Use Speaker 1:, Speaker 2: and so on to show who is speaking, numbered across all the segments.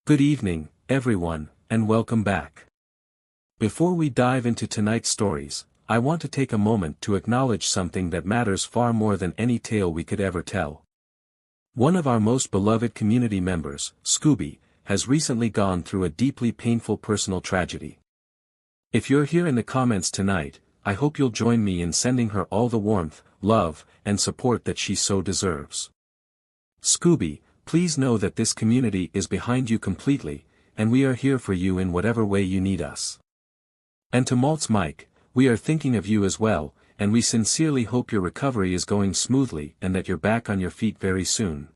Speaker 1: Good evening, everyone, and welcome back. Before we dive into tonight's stories, I want to take a moment to acknowledge something that matters far more than any tale we could ever tell. One of our most beloved community members, Scooby, has recently gone through a deeply painful personal tragedy. If you're here in the comments tonight, I hope you'll join me in sending her all the warmth, love, and support that she so deserves. Scooby, please know that this community is behind you completely, and we are here for you in whatever way you need us. And to Maltz Mike, we are thinking of you as well, and we sincerely hope your recovery is going smoothly and that you're back on your feet very soon.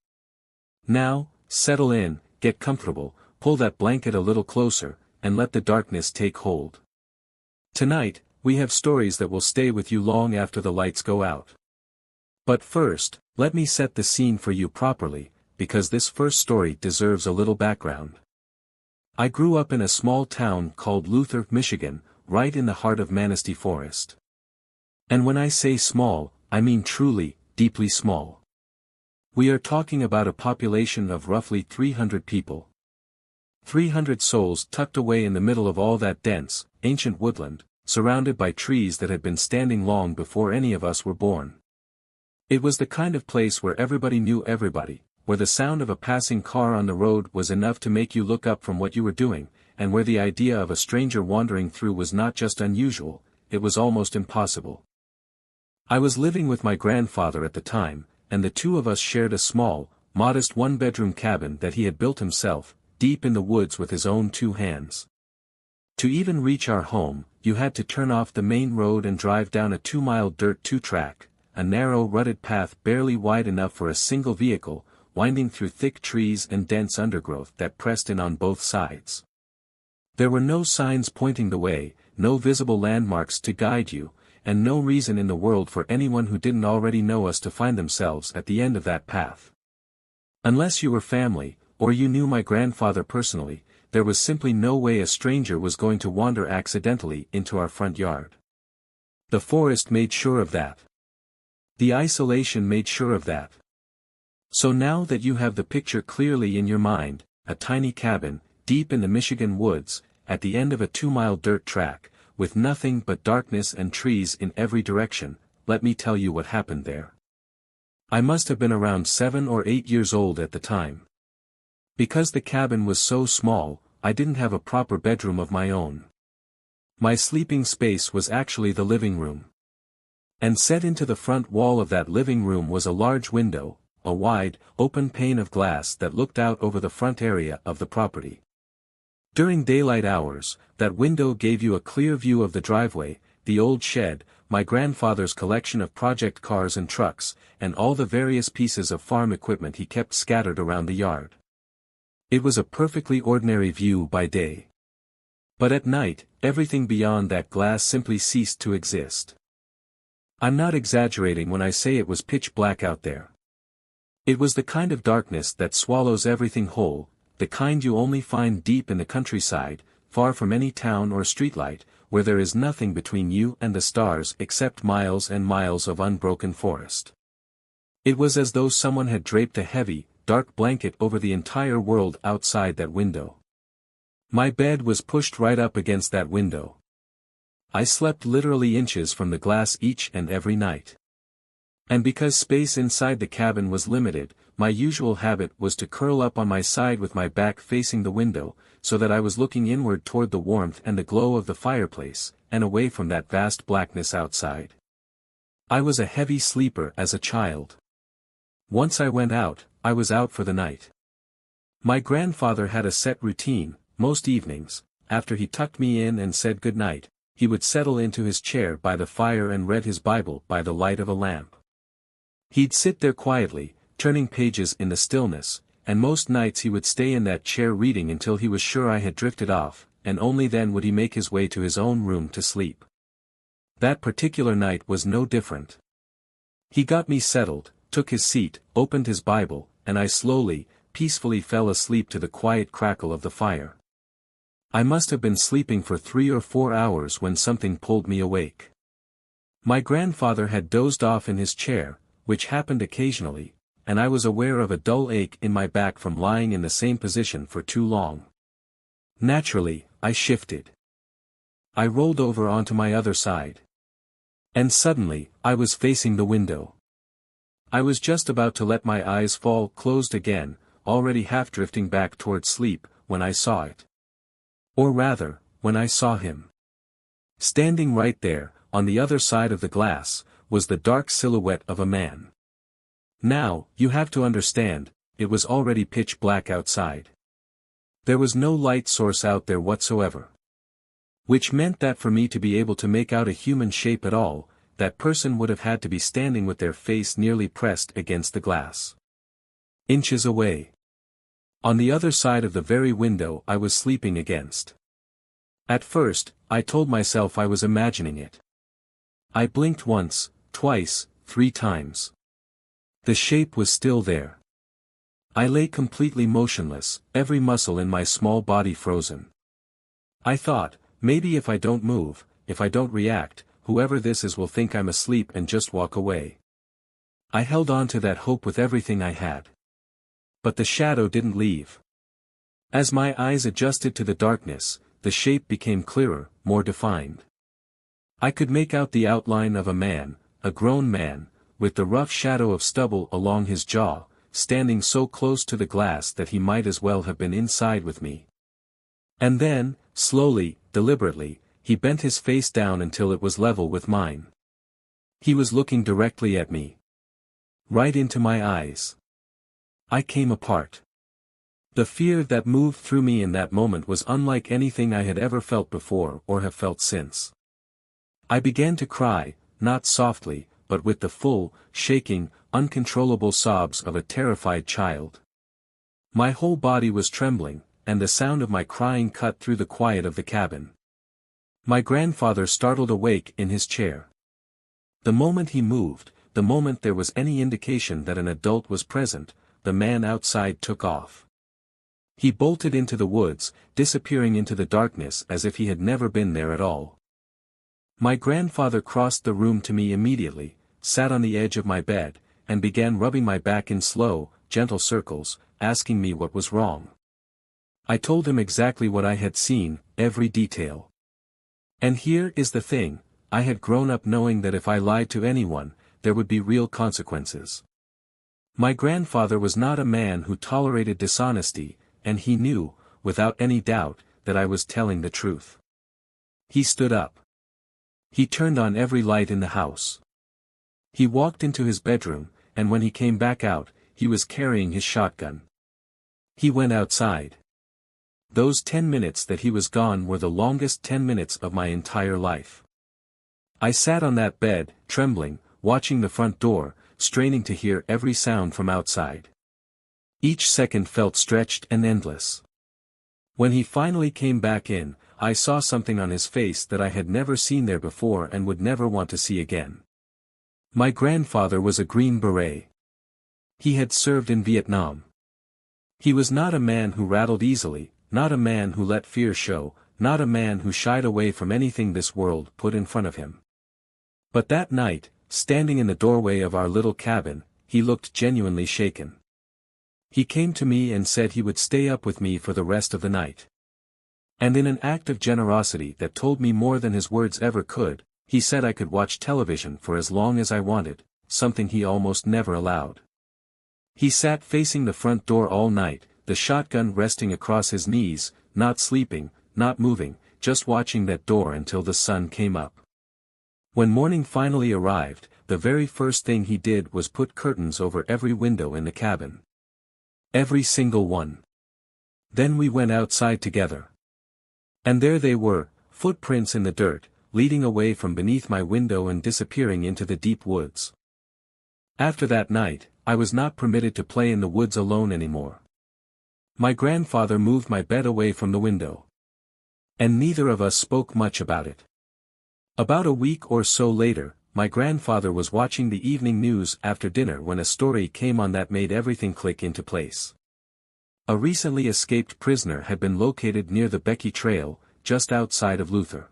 Speaker 1: Now, settle in, get comfortable, pull that blanket a little closer, and let the darkness take hold. Tonight, we have stories that will stay with you long after the lights go out. But first, let me set the scene for you properly, because this first story deserves a little background. I grew up in a small town called Luther, Michigan, right in the heart of Manistee Forest. And when I say small, I mean truly, deeply small. We are talking about a population of roughly 300 people. 300 souls tucked away in the middle of all that dense, ancient woodland, surrounded by trees that had been standing long before any of us were born. It was the kind of place where everybody knew everybody, where the sound of a passing car on the road was enough to make you look up from what you were doing, and where the idea of a stranger wandering through was not just unusual, it was almost impossible. I was living with my grandfather at the time, and the two of us shared a small, modest one-bedroom cabin that he had built himself, deep in the woods with his own two hands. To even reach our home, you had to turn off the main road and drive down a 2-mile dirt two-track, a narrow rutted path barely wide enough for a single vehicle, winding through thick trees and dense undergrowth that pressed in on both sides. There were no signs pointing the way, no visible landmarks to guide you, and no reason in the world for anyone who didn't already know us to find themselves at the end of that path. Unless you were family, or you knew my grandfather personally, there was simply no way a stranger was going to wander accidentally into our front yard. The forest made sure of that. The isolation made sure of that. So now that you have the picture clearly in your mind, a tiny cabin, deep in the Michigan woods, at the end of a 2-mile dirt track, with nothing but darkness and trees in every direction, let me tell you what happened there. I must have been around 7 or 8 years old at the time. Because the cabin was so small, I didn't have a proper bedroom of my own. My sleeping space was actually the living room. And set into the front wall of that living room was a large window, a wide, open pane of glass that looked out over the front area of the property. During daylight hours, that window gave you a clear view of the driveway, the old shed, my grandfather's collection of project cars and trucks, and all the various pieces of farm equipment he kept scattered around the yard. It was a perfectly ordinary view by day. But at night, everything beyond that glass simply ceased to exist. I'm not exaggerating when I say it was pitch black out there. It was the kind of darkness that swallows everything whole, the kind you only find deep in the countryside, far from any town or streetlight, where there is nothing between you and the stars except miles and miles of unbroken forest. It was as though someone had draped a heavy, dark blanket over the entire world outside that window. My bed was pushed right up against that window. I slept literally inches from the glass each and every night. And because space inside the cabin was limited, my usual habit was to curl up on my side with my back facing the window, so that I was looking inward toward the warmth and the glow of the fireplace, and away from that vast blackness outside. I was a heavy sleeper as a child. Once I went out, I was out for the night. My grandfather had a set routine. Most evenings, after he tucked me in and said good night, he would settle into his chair by the fire and read his Bible by the light of a lamp. He'd sit there quietly, turning pages in the stillness, and most nights he would stay in that chair reading until he was sure I had drifted off, and only then would he make his way to his own room to sleep. That particular night was no different. He got me settled, took his seat, opened his Bible, and I slowly, peacefully fell asleep to the quiet crackle of the fire. I must have been sleeping for 3 or 4 hours when something pulled me awake. My grandfather had dozed off in his chair, which happened occasionally, and I was aware of a dull ache in my back from lying in the same position for too long. Naturally, I shifted. I rolled over onto my other side. And suddenly, I was facing the window. I was just about to let my eyes fall closed again, already half drifting back towards sleep, when I saw it. Or rather, when I saw him. Standing right there, on the other side of the glass, was the dark silhouette of a man. Now, you have to understand, it was already pitch black outside. There was no light source out there whatsoever. Which meant that for me to be able to make out a human shape at all, that person would have had to be standing with their face nearly pressed against the glass. Inches away. On the other side of the very window I was sleeping against. At first, I told myself I was imagining it. I blinked once, twice, 3 times. The shape was still there. I lay completely motionless, every muscle in my small body frozen. I thought, maybe if I don't move, if I don't react, whoever this is will think I'm asleep and just walk away. I held on to that hope with everything I had. But the shadow didn't leave. As my eyes adjusted to the darkness, the shape became clearer, more defined. I could make out the outline of a man, a grown man, with the rough shadow of stubble along his jaw, standing so close to the glass that he might as well have been inside with me. And then, slowly, deliberately, he bent his face down until it was level with mine. He was looking directly at me. Right into my eyes. I came apart. The fear that moved through me in that moment was unlike anything I had ever felt before or have felt since. I began to cry, not softly, but with the full, shaking, uncontrollable sobs of a terrified child. My whole body was trembling, and the sound of my crying cut through the quiet of the cabin. My grandfather startled awake in his chair. The moment he moved, the moment there was any indication that an adult was present, the man outside took off. He bolted into the woods, disappearing into the darkness as if he had never been there at all. My grandfather crossed the room to me immediately, sat on the edge of my bed, and began rubbing my back in slow, gentle circles, asking me what was wrong. I told him exactly what I had seen, every detail. And here is the thing, I had grown up knowing that if I lied to anyone, there would be real consequences. My grandfather was not a man who tolerated dishonesty, and he knew, without any doubt, that I was telling the truth. He stood up. He turned on every light in the house. He walked into his bedroom, and when he came back out, he was carrying his shotgun. He went outside. Those 10 minutes that he was gone were the longest 10 minutes of my entire life. I sat on that bed, trembling, watching the front door, straining to hear every sound from outside. Each second felt stretched and endless. When he finally came back in, I saw something on his face that I had never seen there before and would never want to see again. My grandfather was a Green Beret. He had served in Vietnam. He was not a man who rattled easily, not a man who let fear show, not a man who shied away from anything this world put in front of him. But that night, standing in the doorway of our little cabin, he looked genuinely shaken. He came to me and said he would stay up with me for the rest of the night. And in an act of generosity that told me more than his words ever could, he said I could watch television for as long as I wanted, something he almost never allowed. He sat facing the front door all night, the shotgun resting across his knees, not sleeping, not moving, just watching that door until the sun came up. When morning finally arrived, the very first thing he did was put curtains over every window in the cabin. Every single one. Then we went outside together. And there they were, footprints in the dirt, leading away from beneath my window and disappearing into the deep woods. After that night, I was not permitted to play in the woods alone anymore. My grandfather moved my bed away from the window. And neither of us spoke much about it. About a week or so later, my grandfather was watching the evening news after dinner when a story came on that made everything click into place. A recently escaped prisoner had been located near the Becky Trail, just outside of Luther.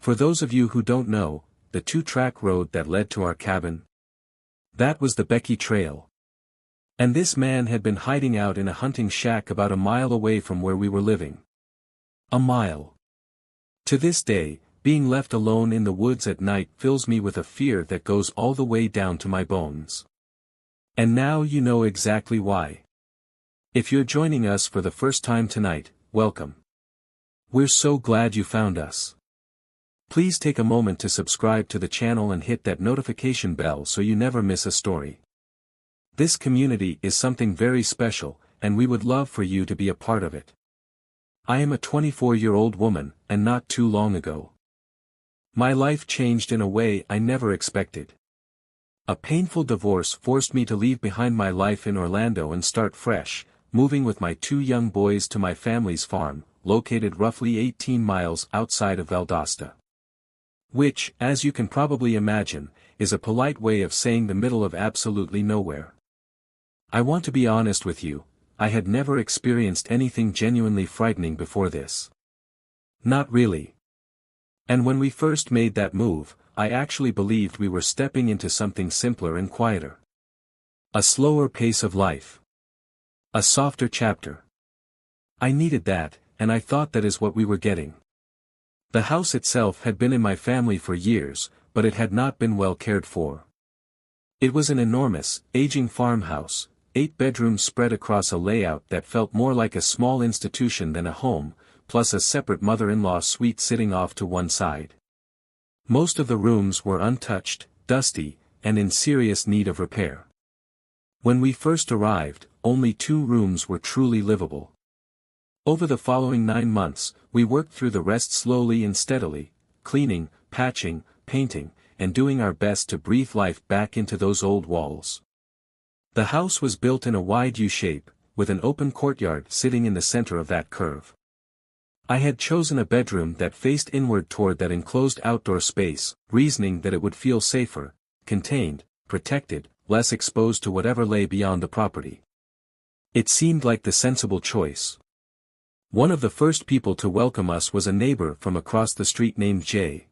Speaker 1: For those of you who don't know, the 2-track road that led to our cabin? That was the Becky Trail. And this man had been hiding out in a hunting shack about a mile away from where we were living. A mile. To this day, being left alone in the woods at night fills me with a fear that goes all the way down to my bones. And now you know exactly why. If you're joining us for the first time tonight, welcome. We're so glad you found us. Please take a moment to subscribe to the channel and hit that notification bell so you never miss a story. This community is something very special, and we would love for you to be a part of it. I am a 24-year-old woman, and not too long ago, my life changed in a way I never expected. A painful divorce forced me to leave behind my life in Orlando and start fresh, moving with my 2 young boys to my family's farm, located roughly 18 miles outside of Valdosta. Which, as you can probably imagine, is a polite way of saying the middle of absolutely nowhere. I want to be honest with you, I had never experienced anything genuinely frightening before this. Not really. And when we first made that move, I actually believed we were stepping into something simpler and quieter. A slower pace of life. A softer chapter. I needed that, and I thought that is what we were getting. The house itself had been in my family for years, but it had not been well cared for. It was an enormous, aging farmhouse, 8 bedrooms spread across a layout that felt more like a small institution than a home, plus a separate mother-in-law suite sitting off to one side. Most of the rooms were untouched, dusty, and in serious need of repair. When we first arrived, only 2 rooms were truly livable. Over the following 9 months, we worked through the rest slowly and steadily, cleaning, patching, painting, and doing our best to breathe life back into those old walls. The house was built in a wide U-shape, with an open courtyard sitting in the center of that curve. I had chosen a bedroom that faced inward toward that enclosed outdoor space, reasoning that it would feel safer, contained, protected, less exposed to whatever lay beyond the property. It seemed like the sensible choice. One of the first people to welcome us was a neighbor from across the street named Jay.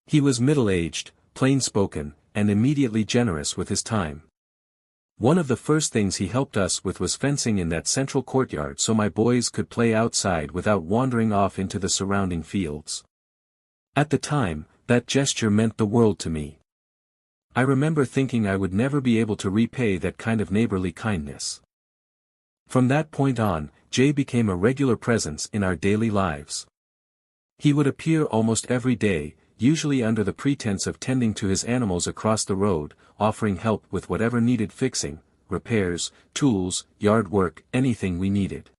Speaker 1: He was middle-aged, plain-spoken, and immediately generous with his time. One of the first things he helped us with was fencing in that central courtyard so my boys could play outside without wandering off into the surrounding fields. At the time, that gesture meant the world to me. I remember thinking I would never be able to repay that kind of neighborly kindness. From that point on, Jay became a regular presence in our daily lives. He would appear almost every day, usually under the pretense of tending to his animals across the road, offering help with whatever needed fixing, repairs, tools, yard work, anything we needed.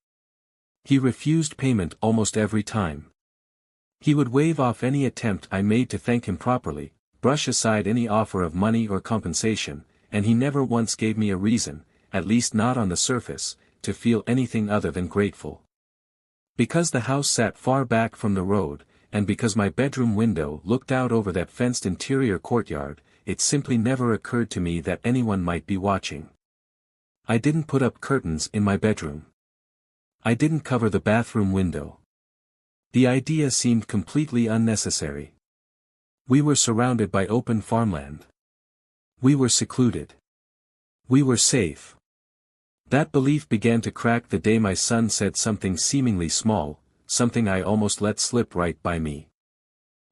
Speaker 1: He refused payment almost every time. He would wave off any attempt I made to thank him properly, brush aside any offer of money or compensation, and he never once gave me a reason, at least not on the surface, to feel anything other than grateful. Because the house sat far back from the road, and because my bedroom window looked out over that fenced interior courtyard, it simply never occurred to me that anyone might be watching. I didn't put up curtains in my bedroom. I didn't cover the bathroom window. The idea seemed completely unnecessary. We were surrounded by open farmland. We were secluded. We were safe. That belief began to crack the day my son said something seemingly small, something I almost let slip right by me.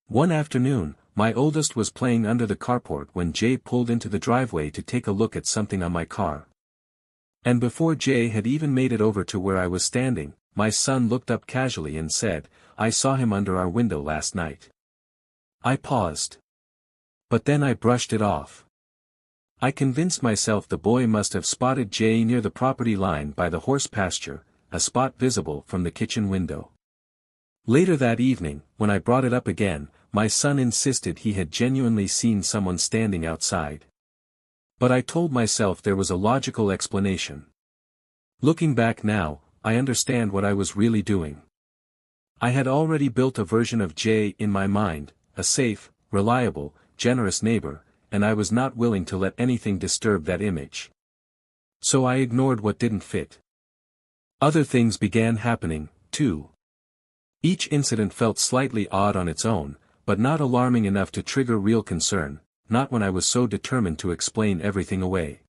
Speaker 1: One afternoon, my oldest was playing under the carport when Jay pulled into the driveway to take a look at something on my car. And before Jay had even made it over to where I was standing, my son looked up casually and said, "I saw him under our window last night." I paused. But then I brushed it off. I convinced myself the boy must have spotted Jay near the property line by the horse pasture, a spot visible from the kitchen window. Later that evening, when I brought it up again, my son insisted he had genuinely seen someone standing outside. But I told myself there was a logical explanation. Looking back now, I understand what I was really doing. I had already built a version of Jay in my mind, a safe, reliable, generous neighbor, and I was not willing to let anything disturb that image. So I ignored what didn't fit. Other things began happening, too. Each incident felt slightly odd on its own, but not alarming enough to trigger real concern, not when I was so determined to explain everything away.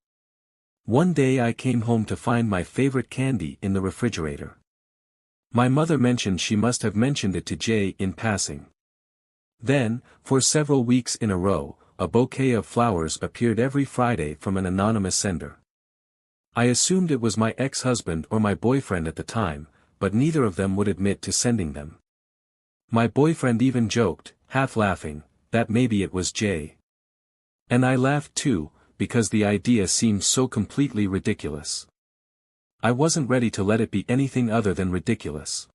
Speaker 1: One day I came home to find my favorite candy in the refrigerator. My mother mentioned she must have mentioned it to Jay in passing. Then, for several weeks in a row, a bouquet of flowers appeared every Friday from an anonymous sender. I assumed it was my ex-husband or my boyfriend at the time, but neither of them would admit to sending them. My boyfriend even joked, half laughing, that maybe it was Jay. And I laughed too, because the idea seemed so completely ridiculous. I wasn't ready to let it be anything other than ridiculous.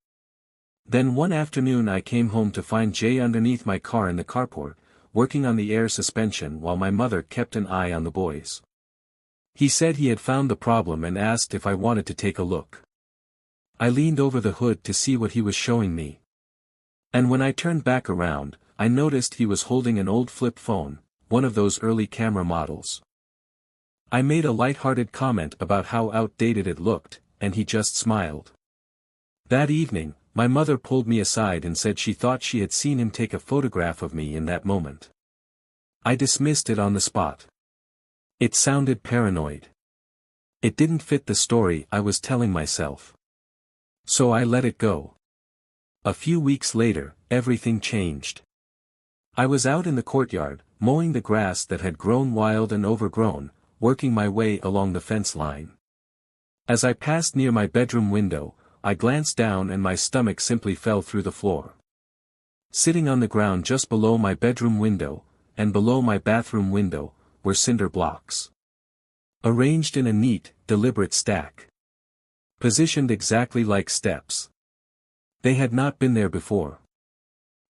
Speaker 1: Then one afternoon I came home to find Jay underneath my car in the carport, working on the air suspension while my mother kept an eye on the boys. He said he had found the problem and asked if I wanted to take a look. I leaned over the hood to see what he was showing me. And when I turned back around, I noticed he was holding an old flip phone, one of those early camera models. I made a light-hearted comment about how outdated it looked, and he just smiled. That evening, my mother pulled me aside and said she thought she had seen him take a photograph of me in that moment. I dismissed it on the spot. It sounded paranoid. It didn't fit the story I was telling myself. So I let it go. A few weeks later, everything changed. I was out in the courtyard, mowing the grass that had grown wild and overgrown, working my way along the fence line. As I passed near my bedroom window, I glanced down and my stomach simply fell through the floor. Sitting on the ground just below my bedroom window, and below my bathroom window, were cinder blocks. Arranged in a neat, deliberate stack. Positioned exactly like steps. They had not been there before.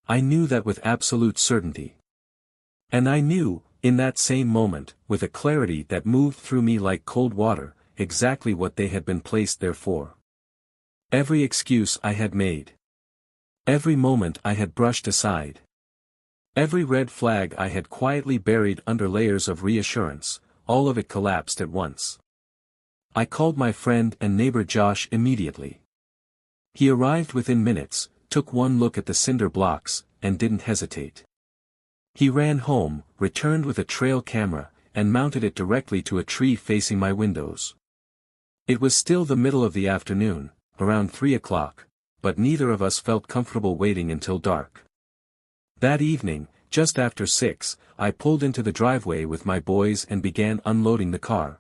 Speaker 1: I knew that with absolute certainty. And I knew, in that same moment, with a clarity that moved through me like cold water, exactly what they had been placed there for. Every excuse I had made. Every moment I had brushed aside. Every red flag I had quietly buried under layers of reassurance, all of it collapsed at once. I called my friend and neighbor Josh immediately. He arrived within minutes, took one look at the cinder blocks, and didn't hesitate. He ran home, returned with a trail camera, and mounted it directly to a tree facing my windows. It was still the middle of the afternoon, around 3 o'clock, but neither of us felt comfortable waiting until dark. That evening, just after 6, I pulled into the driveway with my boys and began unloading the car.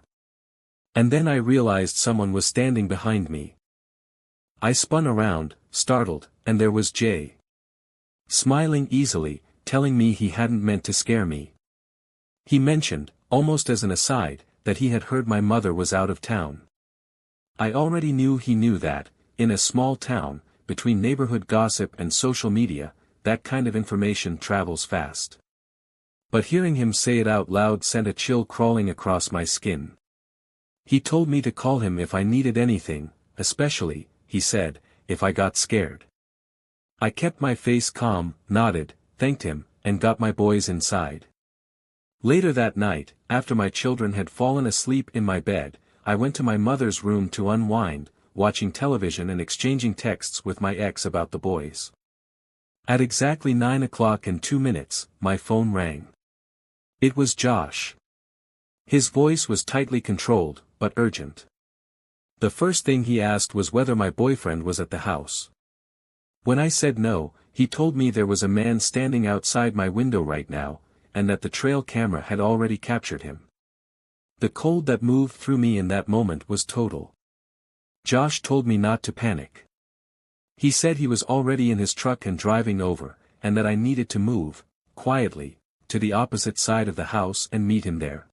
Speaker 1: And then I realized someone was standing behind me. I spun around, startled, and there was Jay. Smiling easily, telling me he hadn't meant to scare me. He mentioned, almost as an aside, that he had heard my mother was out of town. I already knew he knew that, in a small town, between neighborhood gossip and social media, that kind of information travels fast. But hearing him say it out loud sent a chill crawling across my skin. He told me to call him if I needed anything, especially, he said, if I got scared. I kept my face calm, nodded, thanked him, and got my boys inside. Later that night, after my children had fallen asleep in my bed, I went to my mother's room to unwind, watching television and exchanging texts with my ex about the boys. At exactly 9 o'clock and 2 minutes, my phone rang. It was Josh. His voice was tightly controlled, but urgent. The first thing he asked was whether my boyfriend was at the house. When I said no, he told me there was a man standing outside my window right now, and that the trail camera had already captured him. The cold that moved through me in that moment was total. Josh told me not to panic. He said he was already in his truck and driving over, and that I needed to move, quietly, to the opposite side of the house and meet him there.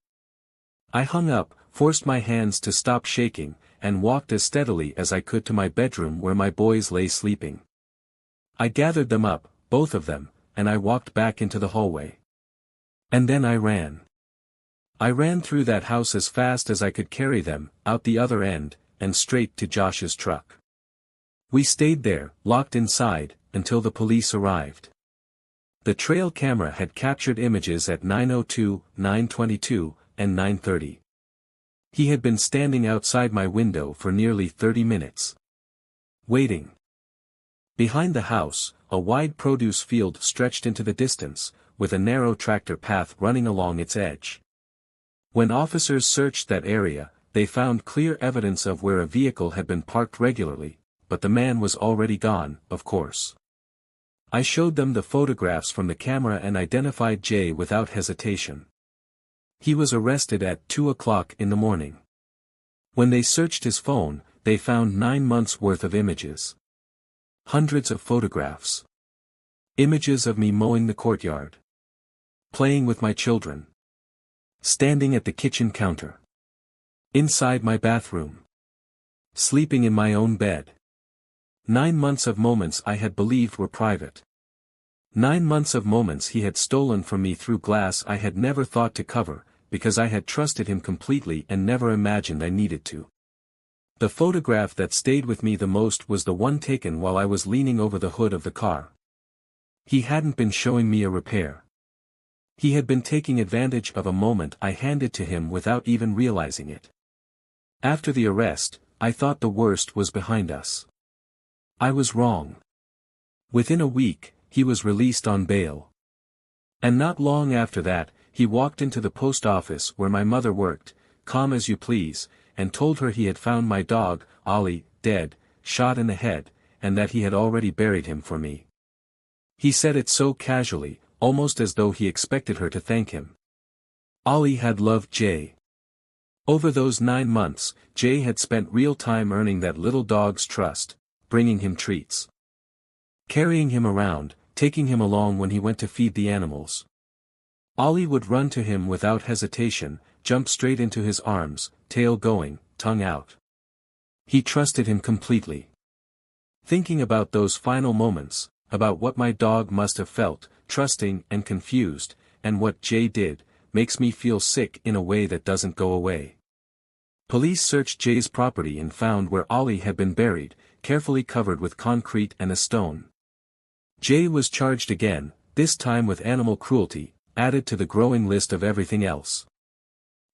Speaker 1: I hung up, forced my hands to stop shaking, and walked as steadily as I could to my bedroom where my boys lay sleeping. I gathered them up, both of them, and I walked back into the hallway. And then I ran. I ran through that house as fast as I could carry them, out the other end, and straight to Josh's truck. We stayed there, locked inside, until the police arrived. The trail camera had captured images at 9:02, 9:22, and 9:30. He had been standing outside my window for nearly 30 minutes. Waiting. Behind the house, a wide produce field stretched into the distance, with a narrow tractor path running along its edge. When officers searched that area, they found clear evidence of where a vehicle had been parked regularly, but the man was already gone, of course. I showed them the photographs from the camera and identified Jay without hesitation. He was arrested at 2 o'clock in the morning. When they searched his phone, they found 9 months' worth of images. Hundreds of photographs. Images of me mowing the courtyard. Playing with my children. Standing at the kitchen counter. Inside my bathroom. Sleeping in my own bed. 9 months of moments I had believed were private. 9 months of moments he had stolen from me through glass I had never thought to cover, because I had trusted him completely and never imagined I needed to. The photograph that stayed with me the most was the one taken while I was leaning over the hood of the car. He hadn't been showing me a repair. He had been taking advantage of a moment I handed to him without even realizing it. After the arrest, I thought the worst was behind us. I was wrong. Within a week, he was released on bail. And not long after that, he walked into the post office where my mother worked, calm as you please, and told her he had found my dog, Ollie, dead, shot in the head, and that he had already buried him for me. He said it so casually, almost as though he expected her to thank him. Ollie had loved Jay. Over those 9 months, Jay had spent real time earning that little dog's trust, bringing him treats. Carrying him around, taking him along when he went to feed the animals. Ollie would run to him without hesitation, jump straight into his arms, tail going, tongue out. He trusted him completely. Thinking about those final moments, about what my dog must have felt, trusting and confused, and what Jay did, makes me feel sick in a way that doesn't go away. Police searched Jay's property and found where Ollie had been buried, carefully covered with concrete and a stone. Jay was charged again, this time with animal cruelty, added to the growing list of everything else.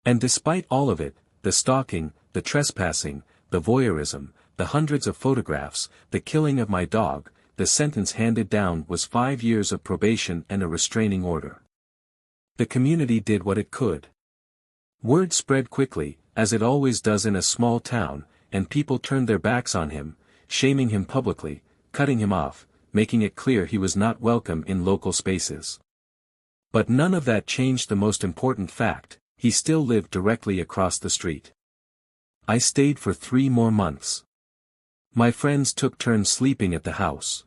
Speaker 1: And despite all of it, the stalking, the trespassing, the voyeurism, the hundreds of photographs, the killing of my dog, the sentence handed down was 5 years of probation and a restraining order. The community did what it could. Word spread quickly, as it always does in a small town, and people turned their backs on him, shaming him publicly, cutting him off, making it clear he was not welcome in local spaces. But none of that changed the most important fact: he still lived directly across the street. I stayed for 3 more months. My friends took turns sleeping at the house.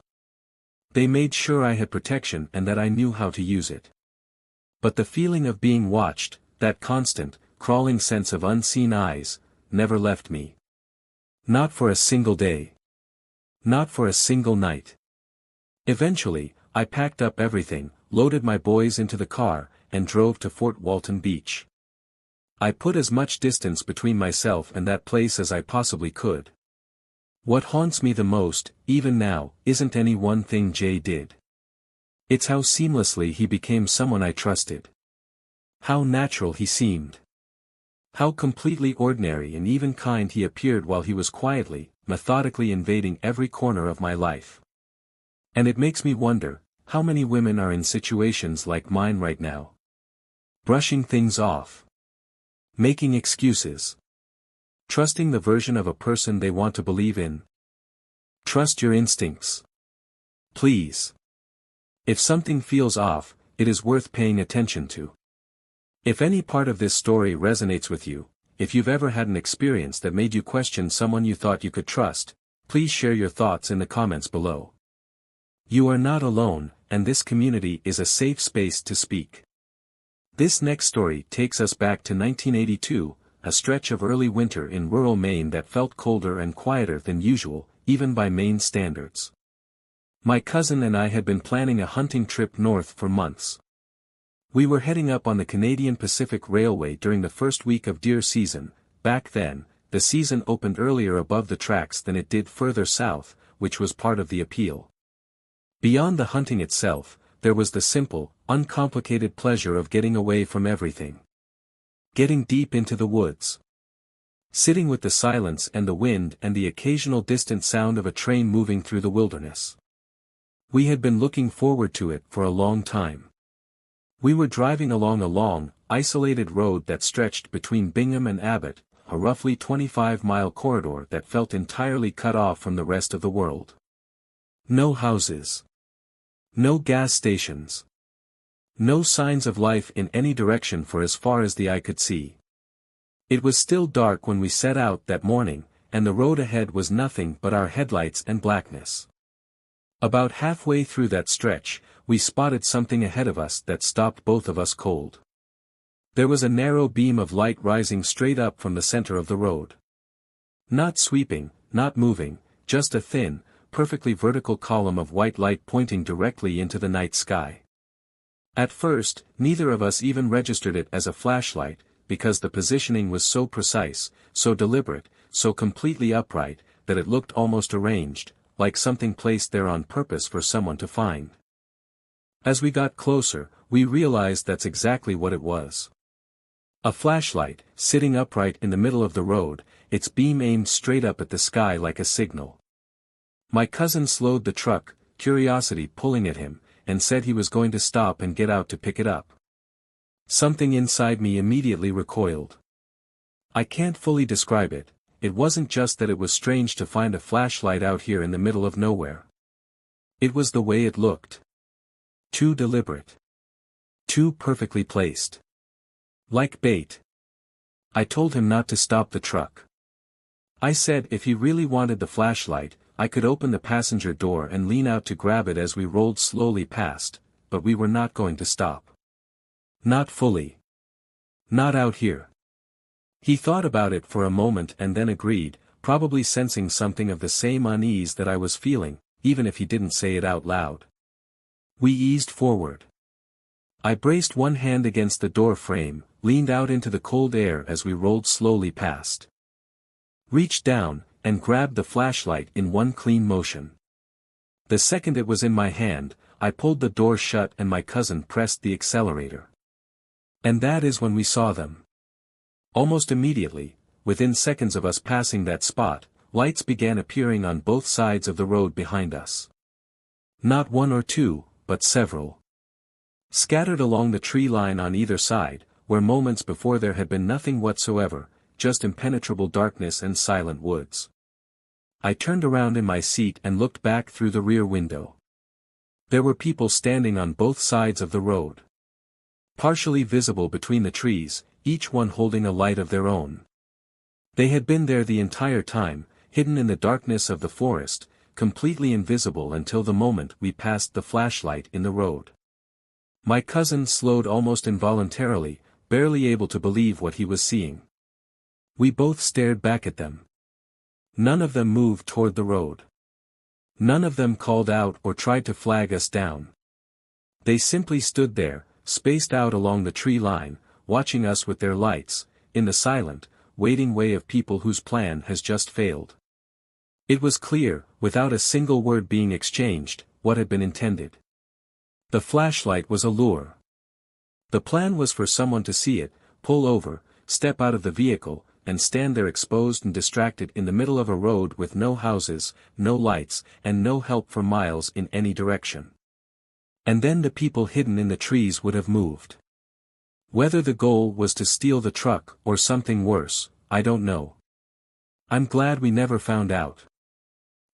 Speaker 1: They made sure I had protection and that I knew how to use it. But the feeling of being watched, that constant, crawling sense of unseen eyes, never left me. Not for a single day. Not for a single night. Eventually, I packed up everything, loaded my boys into the car, and drove to Fort Walton Beach. I put as much distance between myself and that place as I possibly could. What haunts me the most, even now, isn't any one thing Jay did. It's how seamlessly he became someone I trusted. How natural he seemed. How completely ordinary and even kind he appeared while he was quietly, methodically invading every corner of my life. And it makes me wonder, how many women are in situations like mine right now? Brushing things off. Making excuses. Trusting the version of a person they want to believe in. Trust your instincts. Please. If something feels off, it is worth paying attention to. If any part of this story resonates with you, if you've ever had an experience that made you question someone you thought you could trust, please share your thoughts in the comments below. You are not alone, and this community is a safe space to speak. This next story takes us back to 1982, a stretch of early winter in rural Maine that felt colder and quieter than usual, even by Maine standards. My cousin and I had been planning a hunting trip north for months. We were heading up on the Canadian Pacific Railway during the first week of deer season. Back then, the season opened earlier above the tracks than it did further south, which was part of the appeal. Beyond the hunting itself, there was the simple, uncomplicated pleasure of getting away from everything. Getting deep into the woods. Sitting with the silence and the wind and the occasional distant sound of a train moving through the wilderness. We had been looking forward to it for a long time. We were driving along a long, isolated road that stretched between Bingham and Abbott, a roughly 25-mile corridor that felt entirely cut off from the rest of the world. No houses. No gas stations. No signs of life in any direction for as far as the eye could see. It was still dark when we set out that morning, and the road ahead was nothing but our headlights and blackness. About halfway through that stretch, we spotted something ahead of us that stopped both of us cold. There was a narrow beam of light rising straight up from the center of the road. Not sweeping, not moving, just a thin, perfectly vertical column of white light pointing directly into the night sky. At first, neither of us even registered it as a flashlight, because the positioning was so precise, so deliberate, so completely upright, that it looked almost arranged, like something placed there on purpose for someone to find. As we got closer, we realized that's exactly what it was. A flashlight, sitting upright in the middle of the road, its beam aimed straight up at the sky like a signal. My cousin slowed the truck, curiosity pulling at him, and said he was going to stop and get out to pick it up. Something inside me immediately recoiled. I can't fully describe it. It wasn't just that it was strange to find a flashlight out here in the middle of nowhere. It was the way it looked. Too deliberate. Too perfectly placed. Like bait. I told him not to stop the truck. I said if he really wanted the flashlight, I could open the passenger door and lean out to grab it as we rolled slowly past, but we were not going to stop. Not fully. Not out here. He thought about it for a moment and then agreed, probably sensing something of the same unease that I was feeling, even if he didn't say it out loud. We eased forward. I braced one hand against the door frame, leaned out into the cold air as we rolled slowly past. Reached down, and grabbed the flashlight in one clean motion. The second it was in my hand, I pulled the door shut and my cousin pressed the accelerator. And that is when we saw them. Almost immediately, within seconds of us passing that spot, lights began appearing on both sides of the road behind us. Not one or two, but several. Scattered along the tree line on either side, where moments before there had been nothing whatsoever, just impenetrable darkness and silent woods. I turned around in my seat and looked back through the rear window. There were people standing on both sides of the road. Partially visible between the trees, each one holding a light of their own. They had been there the entire time, hidden in the darkness of the forest, completely invisible until the moment we passed the flashlight in the road. My cousin slowed almost involuntarily, barely able to believe what he was seeing. We both stared back at them. None of them moved toward the road. None of them called out or tried to flag us down. They simply stood there, spaced out along the tree line, watching us with their lights, in the silent, waiting way of people whose plan has just failed. It was clear, without a single word being exchanged, what had been intended. The flashlight was a lure. The plan was for someone to see it, pull over, step out of the vehicle, and stand there exposed and distracted in the middle of a road with no houses, no lights, and no help for miles in any direction. And then the people hidden in the trees would have moved. Whether the goal was to steal the truck or something worse, I don't know. I'm glad we never found out.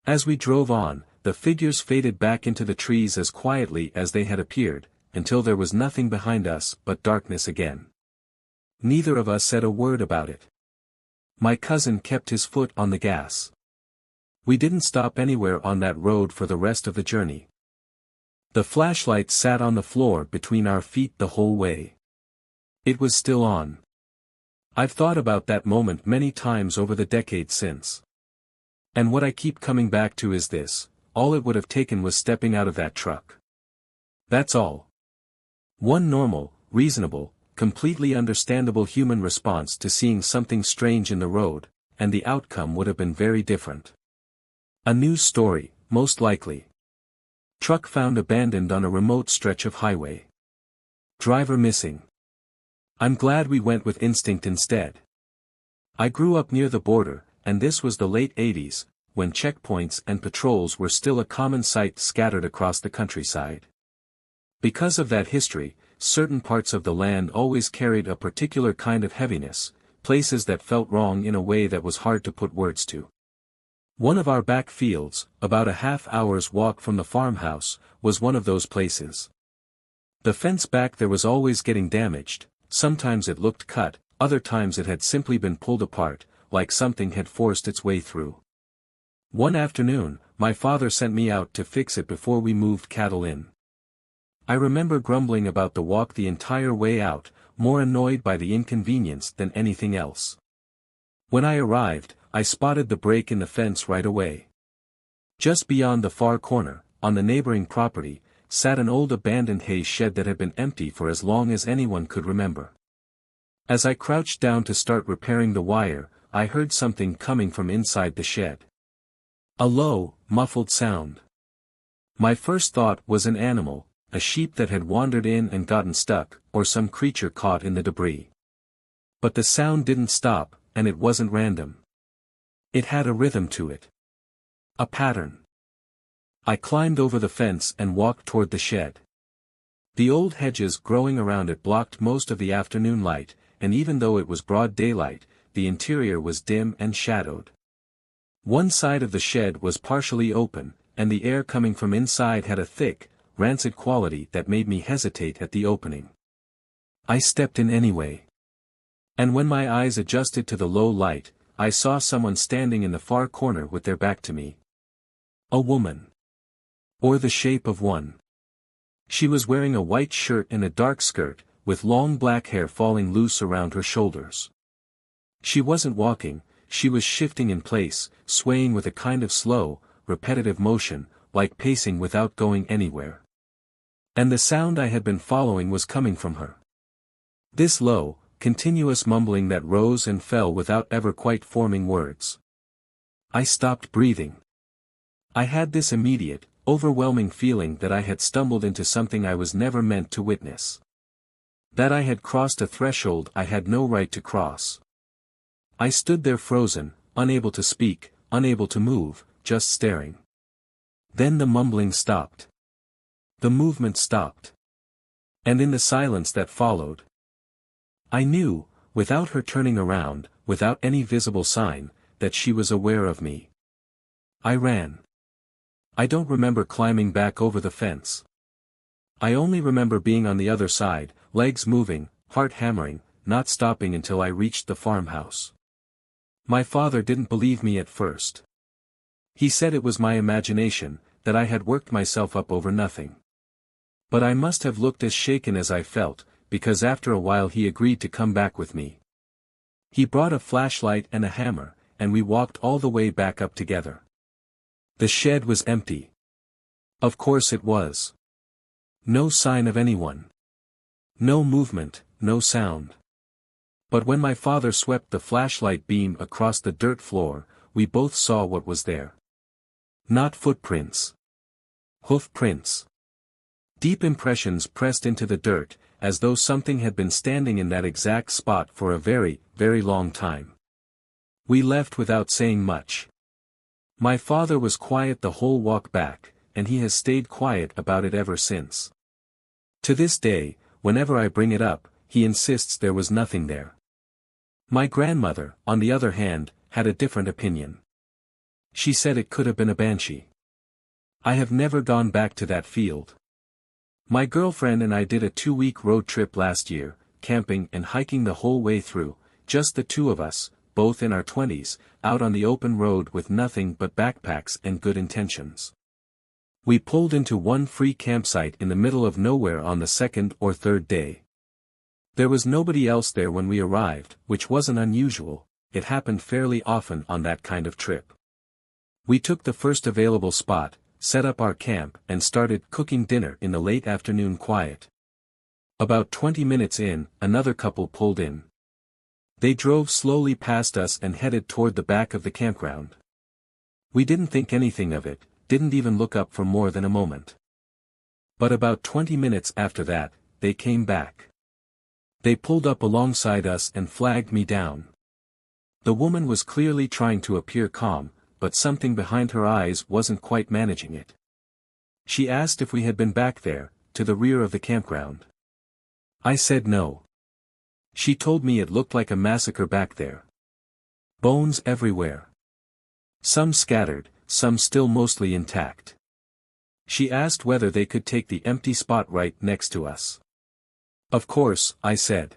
Speaker 1: As we drove on, the figures faded back into the trees as quietly as they had appeared, until there was nothing behind us but darkness again. Neither of us said a word about it. My cousin kept his foot on the gas. We didn't stop anywhere on that road for the rest of the journey. The flashlight sat on the floor between our feet the whole way. It was still on. I've thought about that moment many times over the decades since. And what I keep coming back to is this: all it would have taken was stepping out of that truck. That's all. One normal, reasonable, completely understandable human response to seeing something strange in the road, and the outcome would have been very different. A news story, most likely. Truck found abandoned on a remote stretch of highway. Driver missing. I'm glad we went with instinct instead. I grew up near the border, and this was the late 80s, when checkpoints and patrols were still a common sight scattered across the countryside. Because of that history, certain parts of the land always carried a particular kind of heaviness, places that felt wrong in a way that was hard to put words to. One of our back fields, about a half-hour's walk from the farmhouse, was one of those places. The fence back there was always getting damaged, sometimes it looked cut, other times it had simply been pulled apart, like something had forced its way through. One afternoon, my father sent me out to fix it before we moved cattle in. I remember grumbling about the walk the entire way out, more annoyed by the inconvenience than anything else. When I arrived, I spotted the break in the fence right away. Just beyond the far corner, on the neighboring property, sat an old abandoned hay shed that had been empty for as long as anyone could remember. As I crouched down to start repairing the wire, I heard something coming from inside the shed. A low, muffled sound. My first thought was an animal, a sheep that had wandered in and gotten stuck, or some creature caught in the debris. But the sound didn't stop, and it wasn't random. It had a rhythm to it. A pattern. I climbed over the fence and walked toward the shed. The old hedges growing around it blocked most of the afternoon light, and even though it was broad daylight, the interior was dim and shadowed. One side of the shed was partially open, and the air coming from inside had a thick, rancid quality that made me hesitate at the opening. I stepped in anyway. And when my eyes adjusted to the low light, I saw someone standing in the far corner with their back to me. A woman. Or the shape of one. She was wearing a white shirt and a dark skirt, with long black hair falling loose around her shoulders. She wasn't walking, she was shifting in place, swaying with a kind of slow, repetitive motion, like pacing without going anywhere. And the sound I had been following was coming from her. This low, continuous mumbling that rose and fell without ever quite forming words. I stopped breathing. I had this immediate, overwhelming feeling that I had stumbled into something I was never meant to witness. That I had crossed a threshold I had no right to cross. I stood there frozen, unable to speak, unable to move, just staring. Then the mumbling stopped. The movement stopped. And in the silence that followed, I knew, without her turning around, without any visible sign, that she was aware of me. I ran. I don't remember climbing back over the fence. I only remember being on the other side, legs moving, heart hammering, not stopping until I reached the farmhouse. My father didn't believe me at first. He said it was my imagination, that I had worked myself up over nothing. But I must have looked as shaken as I felt, because after a while he agreed to come back with me. He brought a flashlight and a hammer, and we walked all the way back up together. The shed was empty. Of course it was. No sign of anyone. No movement, no sound. But when my father swept the flashlight beam across the dirt floor, we both saw what was there. Not footprints. Hoof prints. Deep impressions pressed into the dirt, as though something had been standing in that exact spot for a very, very long time. We left without saying much. My father was quiet the whole walk back, and he has stayed quiet about it ever since. To this day, whenever I bring it up, he insists there was nothing there. My grandmother, on the other hand, had a different opinion. She said it could have been a banshee. I have never gone back to that field. My girlfriend and I did a 2-week road trip last year, camping and hiking the whole way through, just the two of us, both in our 20s, out on the open road with nothing but backpacks and good intentions. We pulled into one free campsite in the middle of nowhere on the second or third day. There was nobody else there when we arrived, which wasn't unusual, it happened fairly often on that kind of trip. We took the first available spot, set up our camp and started cooking dinner in the late afternoon quiet. About 20 minutes in, another couple pulled in. They drove slowly past us and headed toward the back of the campground. We didn't think anything of it, didn't even look up for more than a moment. But about 20 minutes after that, they came back. They pulled up alongside us and flagged me down. The woman was clearly trying to appear calm, but something behind her eyes wasn't quite managing it. She asked if we had been back there, to the rear of the campground. I said no. She told me it looked like a massacre back there. Bones everywhere. Some scattered, some still mostly intact. She asked whether they could take the empty spot right next to us. Of course, I said.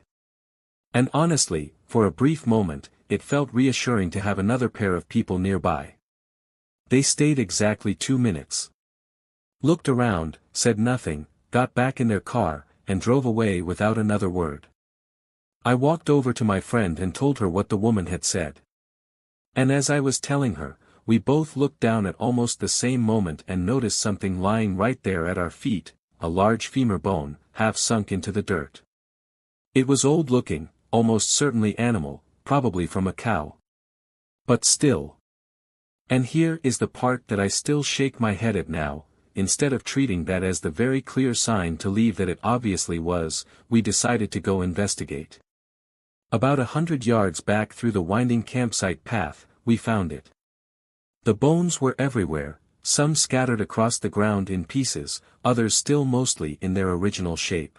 Speaker 1: And honestly, for a brief moment, it felt reassuring to have another pair of people nearby. They stayed exactly 2 minutes. Looked around, said nothing, got back in their car, and drove away without another word. I walked over to my friend and told her what the woman had said. And as I was telling her, we both looked down at almost the same moment and noticed something lying right there at our feet, a large femur bone, half sunk into the dirt. It was old-looking, almost certainly animal, probably from a cow. But still. And here is the part that I still shake my head at now. Instead of treating that as the very clear sign to leave that it obviously was, we decided to go investigate. About 100 yards back through the winding campsite path, we found it. The bones were everywhere, some scattered across the ground in pieces, others still mostly in their original shape.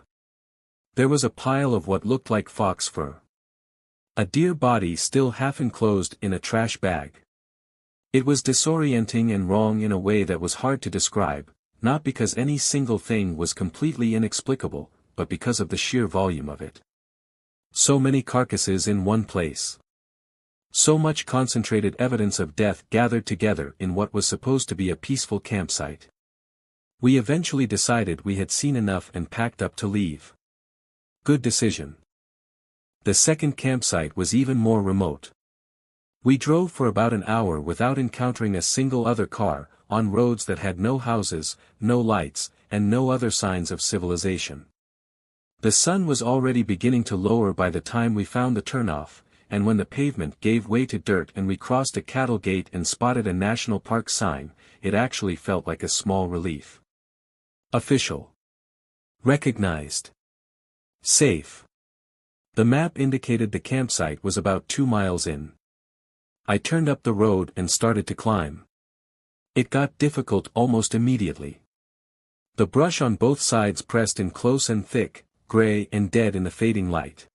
Speaker 1: There was a pile of what looked like fox fur. A deer body still half enclosed in a trash bag. It was disorienting and wrong in a way that was hard to describe, not because any single thing was completely inexplicable, but because of the sheer volume of it. So many carcasses in one place. So much concentrated evidence of death gathered together in what was supposed to be a peaceful campsite. We eventually decided we had seen enough and packed up to leave. Good decision. The second campsite was even more remote. We drove for about an hour without encountering a single other car, on roads that had no houses, no lights, and no other signs of civilization. The sun was already beginning to lower by the time we found the turnoff, and when the pavement gave way to dirt and we crossed a cattle gate and spotted a national park sign, it actually felt like a small relief. Official. Recognized. Safe. The map indicated the campsite was about 2 miles in. I turned up the road and started to climb. It got difficult almost immediately. The brush on both sides pressed in close and thick, gray and dead in the fading light.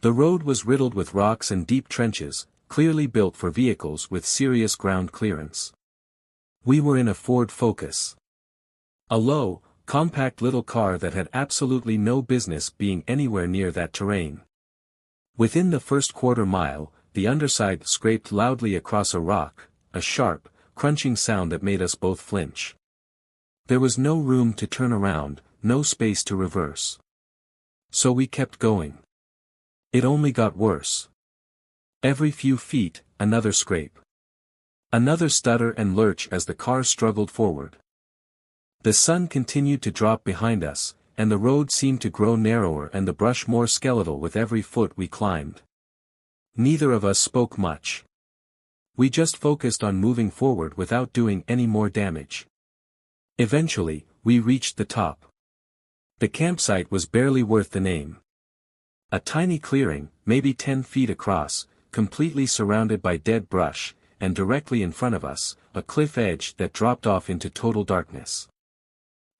Speaker 1: The road was riddled with rocks and deep trenches, clearly built for vehicles with serious ground clearance. We were in a Ford Focus. A low, compact little car that had absolutely no business being anywhere near that terrain. Within the first quarter mile, the underside scraped loudly across a rock, a sharp, crunching sound that made us both flinch. There was no room to turn around, no space to reverse. So we kept going. It only got worse. Every few feet, another scrape. Another stutter and lurch as the car struggled forward. The sun continued to drop behind us, and the road seemed to grow narrower and the brush more skeletal with every foot we climbed. Neither of us spoke much. We just focused on moving forward without doing any more damage. Eventually, we reached the top. The campsite was barely worth the name. A tiny clearing, maybe 10 feet across, completely surrounded by dead brush, and directly in front of us, a cliff edge that dropped off into total darkness.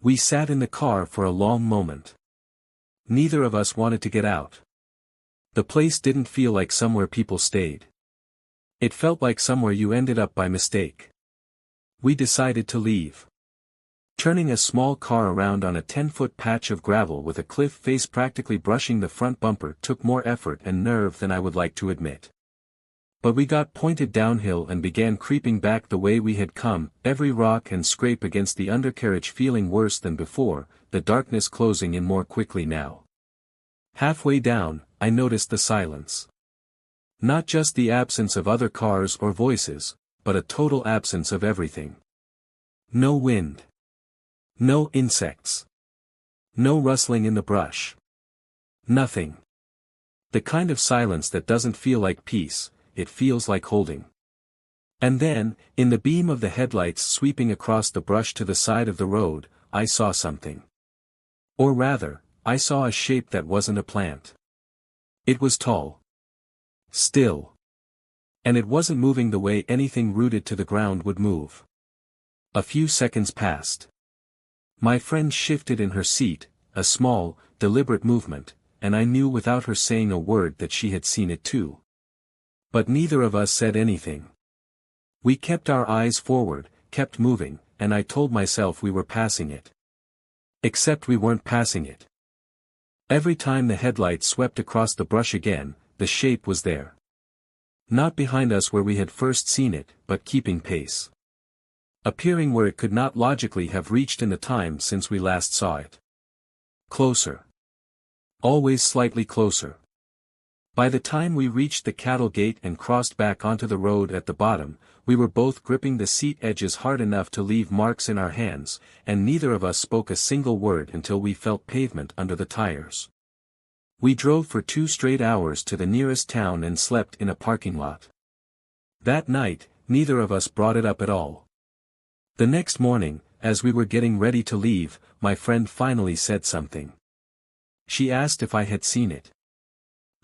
Speaker 1: We sat in the car for a long moment. Neither of us wanted to get out. The place didn't feel like somewhere people stayed. It felt like somewhere you ended up by mistake. We decided to leave. Turning a small car around on a 10-foot patch of gravel with a cliff face practically brushing the front bumper took more effort and nerve than I would like to admit. But we got pointed downhill and began creeping back the way we had come, every rock and scrape against the undercarriage feeling worse than before, the darkness closing in more quickly now. Halfway down, I noticed the silence. Not just the absence of other cars or voices, but a total absence of everything. No wind. No insects. No rustling in the brush. Nothing. The kind of silence that doesn't feel like peace, it feels like holding. And then, in the beam of the headlights sweeping across the brush to the side of the road, I saw something. Or rather, I saw a shape that wasn't a plant. It was tall. Still. And it wasn't moving the way anything rooted to the ground would move. A few seconds passed. My friend shifted in her seat, a small, deliberate movement, and I knew without her saying a word that she had seen it too. But neither of us said anything. We kept our eyes forward, kept moving, and I told myself we were passing it. Except we weren't passing it. Every time the headlight swept across the brush again, the shape was there. Not behind us where we had first seen it, but keeping pace. Appearing where it could not logically have reached in the time since we last saw it. Closer. Always slightly closer. By the time we reached the cattle gate and crossed back onto the road at the bottom, we were both gripping the seat edges hard enough to leave marks in our hands, and neither of us spoke a single word until we felt pavement under the tires. We drove for 2 straight hours to the nearest town and slept in a parking lot. That night, neither of us brought it up at all. The next morning, as we were getting ready to leave, my friend finally said something. She asked if I had seen it.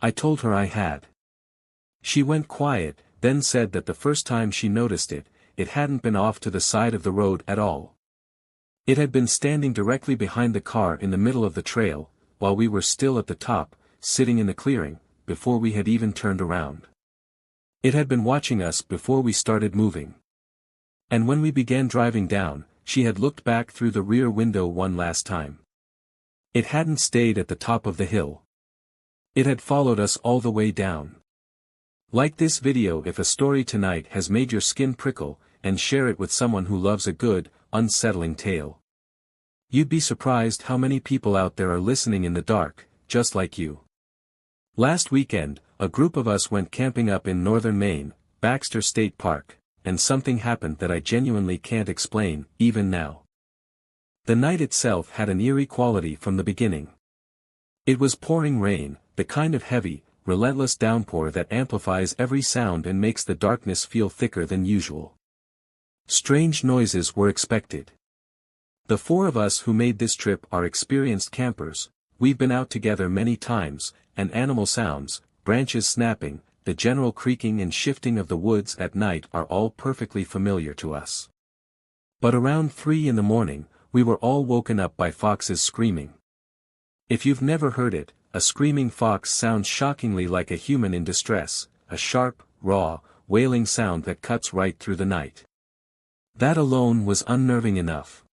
Speaker 1: I told her I had. She went quiet, then said that the first time she noticed it, it hadn't been off to the side of the road at all. It had been standing directly behind the car in the middle of the trail, while we were still at the top, sitting in the clearing, before we had even turned around. It had been watching us before we started moving. And when we began driving down, she had looked back through the rear window one last time. It hadn't stayed at the top of the hill. It had followed us all the way down. Like this video if a story tonight has made your skin prickle, and share it with someone who loves a good, unsettling tale. You'd be surprised how many people out there are listening in the dark, just like you. Last weekend, a group of us went camping up in northern Maine, Baxter State Park, and something happened that I genuinely can't explain, even now. The night itself had an eerie quality from the beginning. It was pouring rain, the kind of heavy, relentless downpour that amplifies every sound and makes the darkness feel thicker than usual. Strange noises were expected. The 4 of us who made this trip are experienced campers, we've been out together many times, and animal sounds, branches snapping, the general creaking and shifting of the woods at night are all perfectly familiar to us. But around 3 in the morning, we were all woken up by foxes screaming. If you've never heard it, a screaming fox sounds shockingly like a human in distress, a sharp, raw, wailing sound that cuts right through the night. That alone was unnerving enough.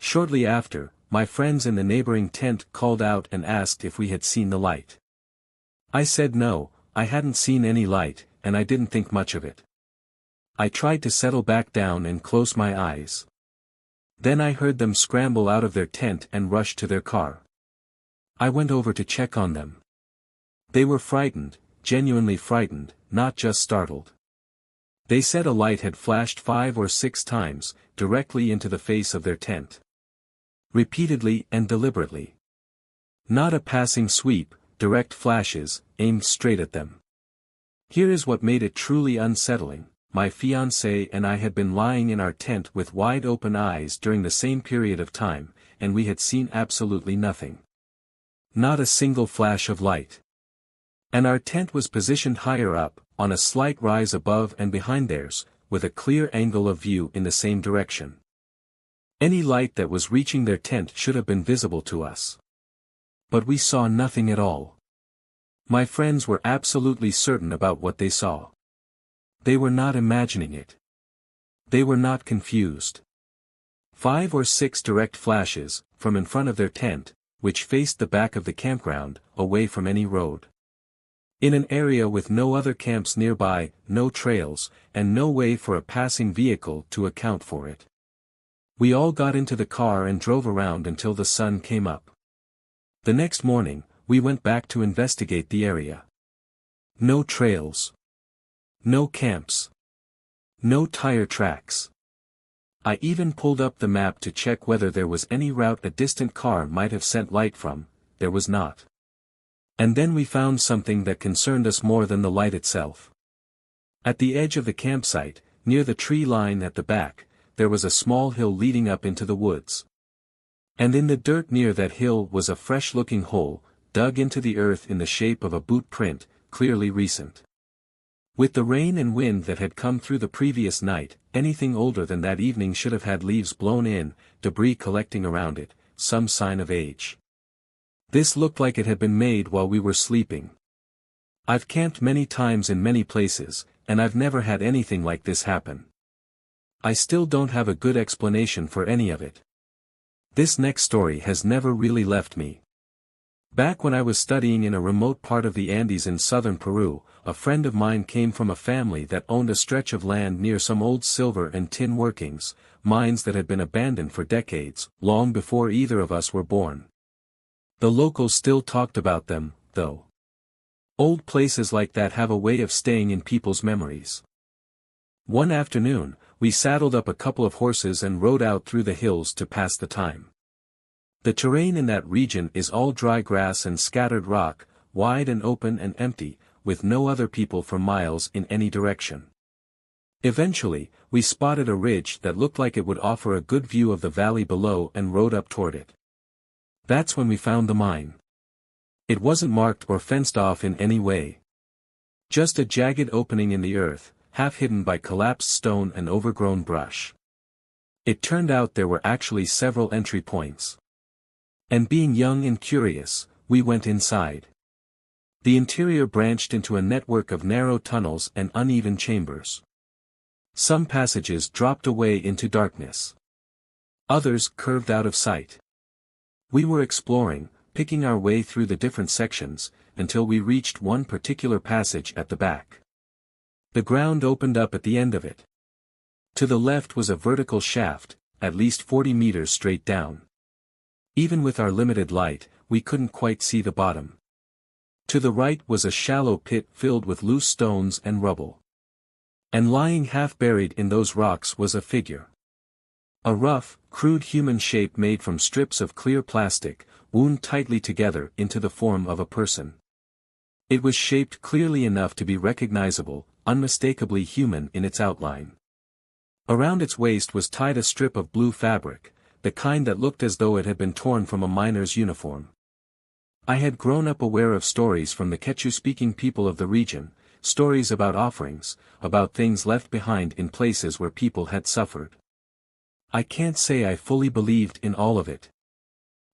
Speaker 1: Shortly after, my friends in the neighboring tent called out and asked if we had seen the light. I said no, I hadn't seen any light, and I didn't think much of it. I tried to settle back down and close my eyes. Then I heard them scramble out of their tent and rush to their car. I went over to check on them. They were frightened, genuinely frightened, not just startled. They said a light had flashed 5 or 6 times, directly into the face of their tent. Repeatedly and deliberately. Not a passing sweep, direct flashes, aimed straight at them. Here is what made it truly unsettling. My fiancée and I had been lying in our tent with wide open eyes during the same period of time, and we had seen absolutely nothing. Not a single flash of light. And our tent was positioned higher up, on a slight rise above and behind theirs, with a clear angle of view in the same direction. Any light that was reaching their tent should have been visible to us. But we saw nothing at all. My friends were absolutely certain about what they saw. They were not imagining it. They were not confused. 5 or 6 direct flashes, from in front of their tent, which faced the back of the campground, away from any road. In an area with no other camps nearby, no trails, and no way for a passing vehicle to account for it. We all got into the car and drove around until the sun came up. The next morning, we went back to investigate the area. No trails. No camps. No tire tracks. I even pulled up the map to check whether there was any route a distant car might have sent light from. There was not. And then we found something that concerned us more than the light itself. At the edge of the campsite, near the tree line at the back, there was a small hill leading up into the woods. And in the dirt near that hill was a fresh-looking hole, dug into the earth in the shape of a boot print, clearly recent. With the rain and wind that had come through the previous night, anything older than that evening should have had leaves blown in, debris collecting around it, some sign of age. This looked like it had been made while we were sleeping. I've camped many times in many places, and I've never had anything like this happen. I still don't have a good explanation for any of it. This next story has never really left me. Back when I was studying in a remote part of the Andes in southern Peru, a friend of mine came from a family that owned a stretch of land near some old silver and tin workings, mines that had been abandoned for decades, long before either of us were born. The locals still talked about them, though. Old places like that have a way of staying in people's memories. One afternoon, we saddled up a couple of horses and rode out through the hills to pass the time. The terrain in that region is all dry grass and scattered rock, wide and open and empty, with no other people for miles in any direction. Eventually, we spotted a ridge that looked like it would offer a good view of the valley below and rode up toward it. That's when we found the mine. It wasn't marked or fenced off in any way. Just a jagged opening in the earth, half hidden by collapsed stone and overgrown brush. It turned out there were actually several entry points. And being young and curious, we went inside. The interior branched into a network of narrow tunnels and uneven chambers. Some passages dropped away into darkness. Others curved out of sight. We were exploring, picking our way through the different sections, until we reached one particular passage at the back. The ground opened up at the end of it. To the left was a vertical shaft, at least 40 meters straight down. Even with our limited light, we couldn't quite see the bottom. To the right was a shallow pit filled with loose stones and rubble. And lying half buried in those rocks was a figure. A rough, crude human shape made from strips of clear plastic, wound tightly together into the form of a person. It was shaped clearly enough to be recognizable, unmistakably human in its outline. Around its waist was tied a strip of blue fabric, the kind that looked as though it had been torn from a miner's uniform. I had grown up aware of stories from the Quechua-speaking people of the region, stories about offerings, about things left behind in places where people had suffered. I can't say I fully believed in all of it.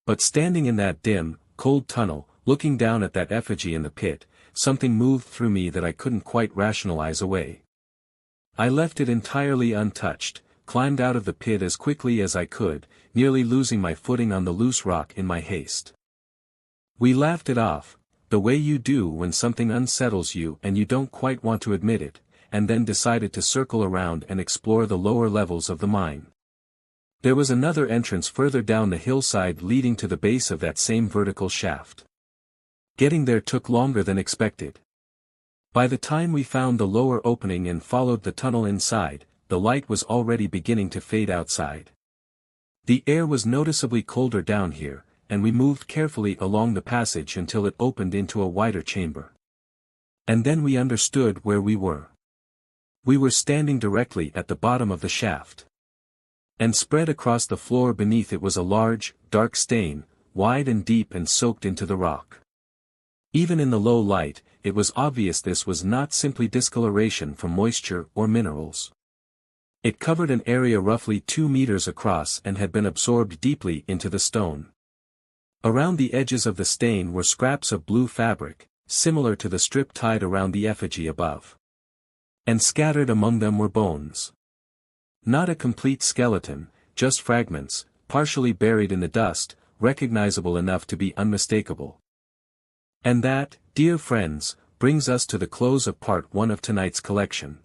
Speaker 1: But standing in that dim, cold tunnel, looking down at that effigy in the pit, something moved through me that I couldn't quite rationalize away. I left it entirely untouched, climbed out of the pit as quickly as I could, nearly losing my footing on the loose rock in my haste. We laughed it off, the way you do when something unsettles you and you don't quite want to admit it, and then decided to circle around and explore the lower levels of the mine. There was another entrance further down the hillside leading to the base of that same vertical shaft. Getting there took longer than expected. By the time we found the lower opening and followed the tunnel inside, the light was already beginning to fade outside. The air was noticeably colder down here, and we moved carefully along the passage until it opened into a wider chamber. And then we understood where we were. We were standing directly at the bottom of the shaft. And spread across the floor beneath it was a large, dark stain, wide and deep and soaked into the rock. Even in the low light, it was obvious this was not simply discoloration from moisture or minerals. It covered an area roughly 2 meters across and had been absorbed deeply into the stone. Around the edges of the stain were scraps of blue fabric, similar to the strip tied around the effigy above. And scattered among them were bones. Not a complete skeleton, just fragments, partially buried in the dust, recognizable enough to be unmistakable. And that, dear friends, brings us to the close of part 1 of tonight's collection.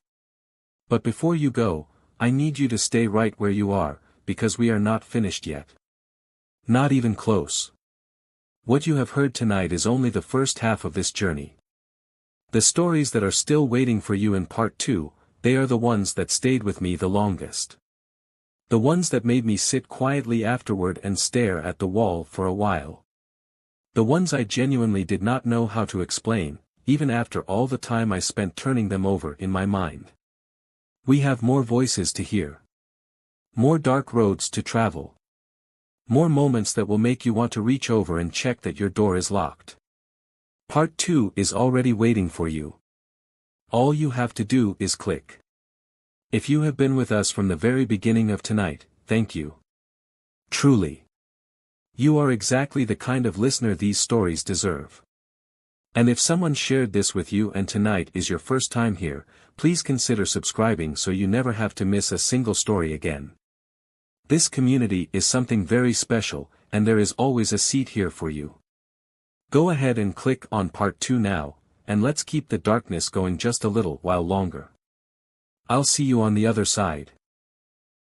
Speaker 1: But before you go, I need you to stay right where you are, because we are not finished yet. Not even close. What you have heard tonight is only the first half of this journey. The stories that are still waiting for you in part 2, they are the ones that stayed with me the longest. The ones that made me sit quietly afterward and stare at the wall for a while. The ones I genuinely did not know how to explain, even after all the time I spent turning them over in my mind. We have more voices to hear. More dark roads to travel. More moments that will make you want to reach over and check that your door is locked. Part 2 is already waiting for you. All you have to do is click. If you have been with us from the very beginning of tonight, thank you. Truly. You are exactly the kind of listener these stories deserve. And if someone shared this with you and tonight is your first time here, please consider subscribing so you never have to miss a single story again. This community is something very special, and there is always a seat here for you. Go ahead and click on part 2 now, and let's keep the darkness going just a little while longer. I'll see you on the other side.